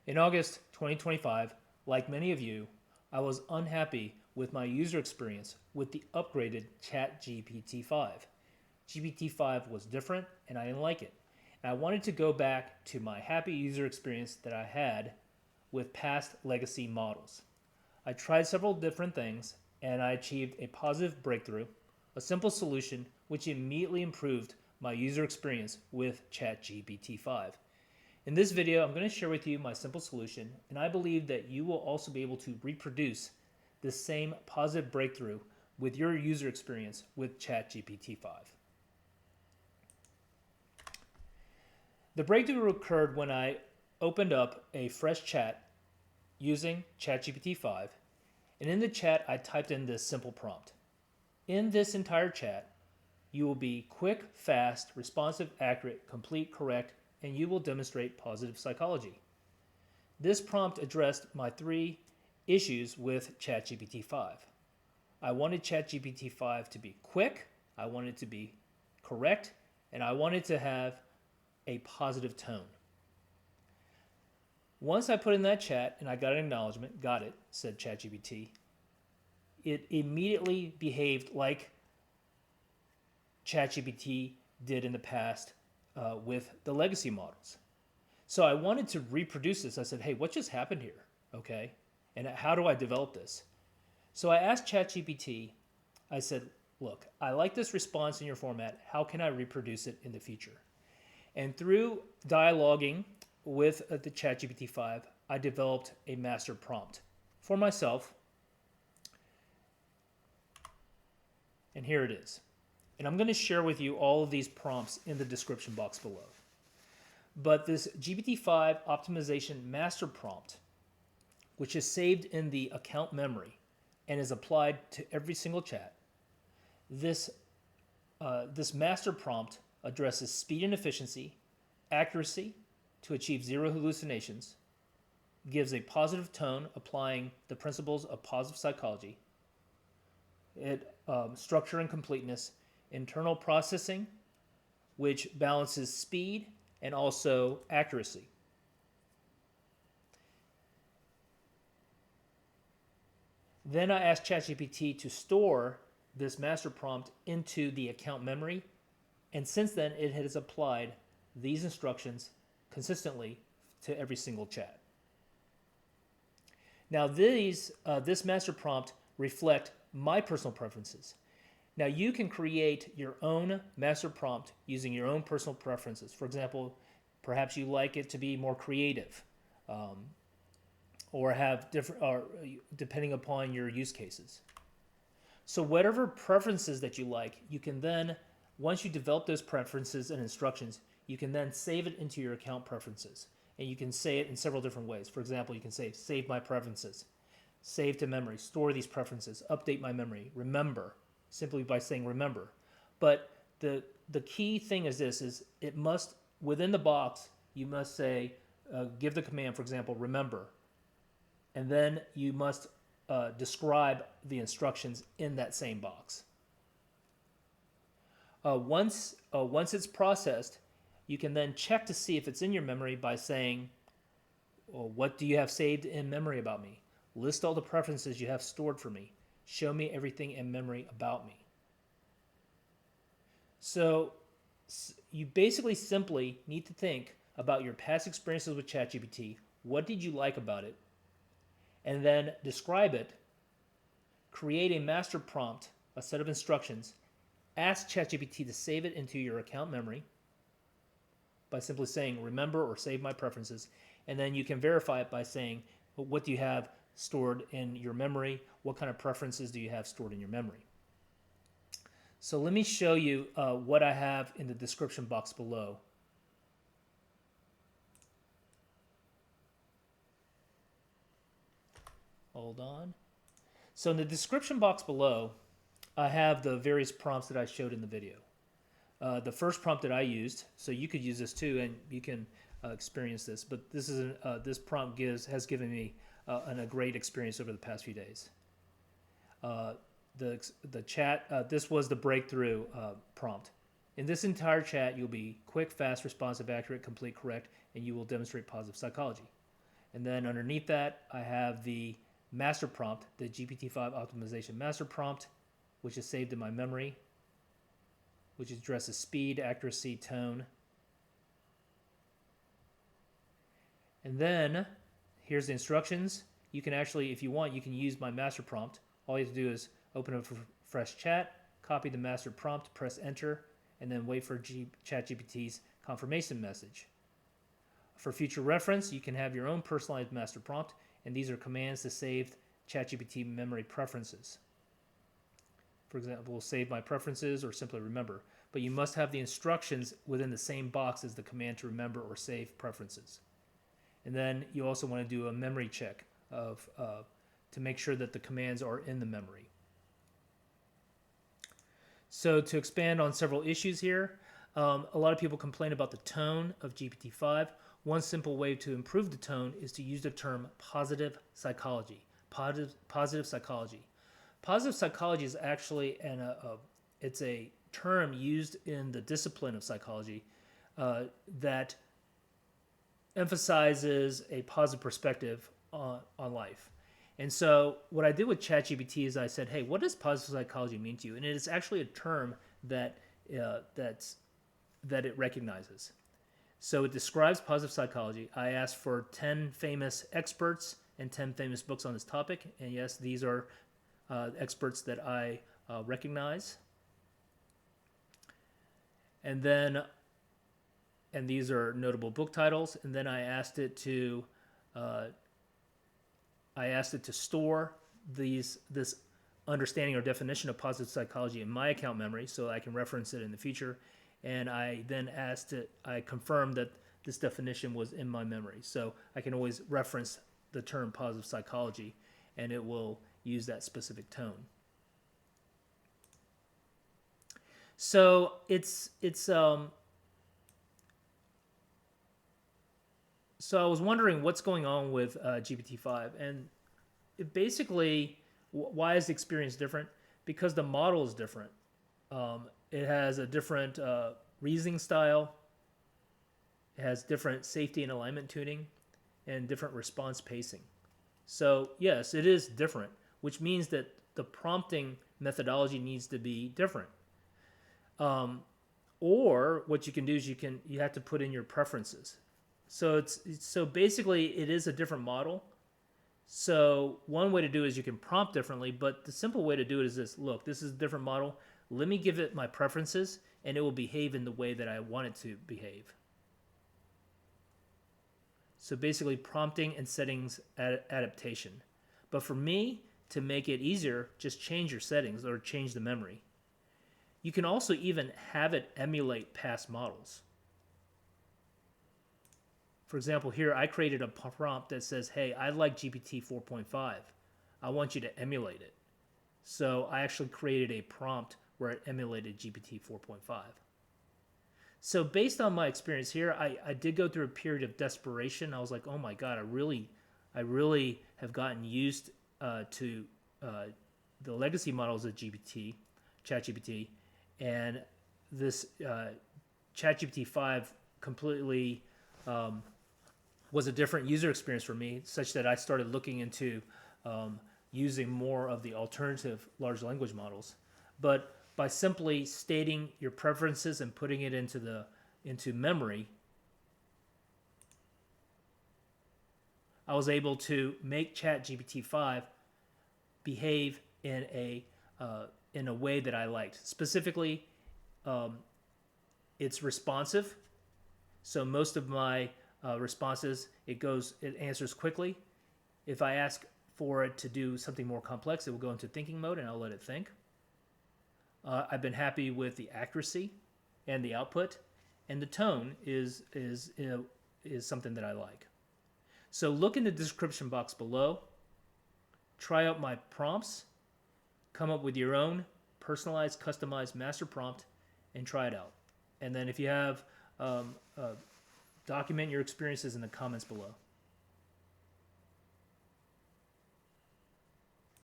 In August 2025, like many of you, I was unhappy with my user experience with the upgraded ChatGPT 5. GPT 5 was different and I didn't like it. And I wanted to go back to my happy user experience that I had with past legacy models. I tried several different things and I achieved a positive breakthrough, a simple solution which immediately improved my user experience with ChatGPT 5. In this video, I'm going to share with you my simple solution, and I believe that you will also be able to reproduce this same positive breakthrough with your user experience with ChatGPT 5. The breakthrough occurred when I opened up a fresh chat using ChatGPT 5, and in the chat I typed in this simple prompt. In this entire chat, you will be quick, fast, responsive, accurate, complete, correct, and you will demonstrate positive psychology. This prompt addressed my three issues with ChatGPT 5. I wanted ChatGPT 5 to be quick, I wanted it to be correct, and I wanted to have a positive tone. Once I put in that chat and I got an acknowledgement, got it, said ChatGPT, it immediately behaved like ChatGPT did in the past with the legacy models. So I wanted to reproduce this. I said, hey, what just happened here? Okay. And how do I develop this? So I asked ChatGPT, I said, look, I like this response in your format. How can I reproduce it in the future? And through dialoguing with the ChatGPT 5, I developed a master prompt for myself. And here it is. And I'm going to share with you all of these prompts in the description box below. But this GPT-5 optimization master prompt, which is saved in the account memory and is applied to every single chat, this master prompt addresses speed and efficiency, accuracy to achieve zero hallucinations, gives a positive tone applying the principles of positive psychology, structure and completeness, internal processing, which balances speed and also accuracy. Then I asked ChatGPT to store this master prompt into the account memory, and since then it has applied these instructions consistently to every single chat. Now this master prompt reflect my personal preferences. Now you can create your own master prompt using your own personal preferences. For example, perhaps you like it to be more creative, or have different, or depending upon your use cases. So whatever preferences that you like, you can then, once you develop those preferences and instructions, you can then save it into your account preferences. And you can say it in several different ways. For example, you can say, save my preferences, save to memory, store these preferences, update my memory, remember, simply by saying remember. But the key thing is this, is it must, within the box, you must say, give the command, for example, remember. And then you must describe the instructions in that same box. Once it's processed, you can then check to see if it's in your memory by saying, well, what do you have saved in memory about me? List all the preferences you have stored for me. Show me everything in memory about me. So you basically simply need to think about your past experiences with ChatGPT. What did you like about it? And then describe it. Create a master prompt, a set of instructions. Ask ChatGPT to save it into your account memory by simply saying remember or save my preferences. And then you can verify it by saying, well, what do you have stored in your memory? What kind of preferences do you have stored in your memory? So let me show you what I have in the description box below. Hold on. So in the description box below, I have the various prompts that I showed in the video. The first prompt that I used, so you could use this too, and you can experience this. But this is this prompt has given me a great experience over the past few days. The chat. This was the breakthrough prompt. In this entire chat, you'll be quick, fast, responsive, accurate, complete, correct, and you will demonstrate positive psychology. And then underneath that, I have the master prompt, the GPT-5 optimization master prompt, which is saved in my memory, which addresses speed, accuracy, tone. And then here's the instructions. You can actually, if you want, you can use my master prompt. All you have to do is open a fresh chat, copy the master prompt, press enter, and then wait for ChatGPT's confirmation message. For future reference, you can have your own personalized master prompt, and these are commands to save ChatGPT memory preferences. For example, save my preferences or simply remember. But you must have the instructions within the same box as the command to remember or save preferences. And then you also want to do a memory check to make sure that the commands are in the memory. So to expand on several issues here, a lot of people complain about the tone of GPT-5. One simple way to improve the tone is to use the term positive psychology. Positive psychology. Positive psychology is actually it's a term used in the discipline of psychology that emphasizes a positive perspective on life. And so what I did with ChatGPT is I said, hey, what does positive psychology mean to you? And it is actually a term that it recognizes. So it describes positive psychology. I asked for 10 famous experts and 10 famous books on this topic. And yes, these are experts that I recognize. And these are notable book titles. And then I asked it to store this understanding or definition of positive psychology in my account memory so I can reference it in the future. And I then I confirmed that this definition was in my memory. So I can always reference the term positive psychology and it will use that specific tone. So so I was wondering what's going on with GPT-5, and basically, why is the experience different? Because the model is different. It has a different reasoning style. It has different safety and alignment tuning, and different response pacing. So yes, it is different, which means that the prompting methodology needs to be different. Or what you can do is you have to put in your preferences. So basically it is a different model. So one way to do it is you can prompt differently, but the simple way to do it is this: look, this is a different model. Let me give it my preferences, and it will behave in the way that I want it to behave. So basically prompting and settings adaptation. But for me, to make it easier, just change your settings or change the memory. You can also even have it emulate past models. For example, here I created a prompt that says, hey, I like GPT 4.5. I want you to emulate it. So I actually created a prompt where it emulated GPT 4.5. So based on my experience here, I did go through a period of desperation. I was like, oh my God, I really have gotten used to the legacy models of ChatGPT, and this ChatGPT 5 completely was a different user experience for me, such that I started looking into using more of the alternative large language models. But by simply stating your preferences and putting it into memory, I was able to make ChatGPT 5 behave in a way that I liked. Specifically, it's responsive. So most of my responses, it answers quickly. If I ask for it to do something more complex, it will go into thinking mode, and I'll let it think. I've been happy with the accuracy and the output, and the tone is something that I like. So look in the description box below. Try out my prompts. Come up with your own personalized, customized master prompt, and try it out. And then if you have, document your experiences in the comments below.